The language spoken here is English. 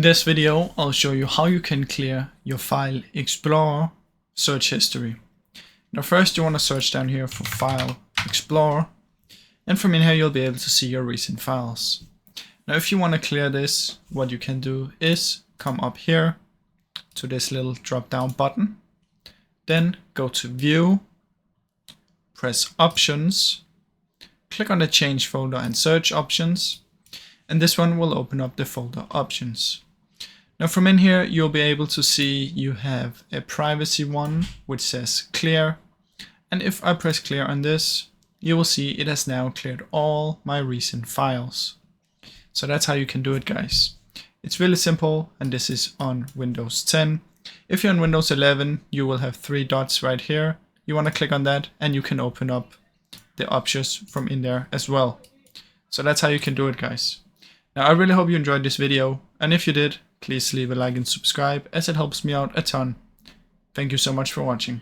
this video, I'll show you how you can clear your File Explorer search history. Now first you want to search down here for File Explorer, and from in here you'll be able to see your recent files. Now if you want to clear this, what you can do is come up here to this little drop down button, then go to View, press Options, click on the Change Folder and Search options, and this one will open up the folder options. Now from in here you'll be able to see you have a privacy one which says clear, and if I press clear on this, you will see it has now cleared all my recent files. So that's how you can do it, guys. It's really simple, and this is on Windows 10. If you're on Windows 11, you will have 3 dots right here. You want to click on that and you can open up the options from in there as well. So that's how you can do it, guys. Now I really hope you enjoyed this video, and if you did, please leave a like and subscribe as it helps me out a ton. Thank you so much for watching.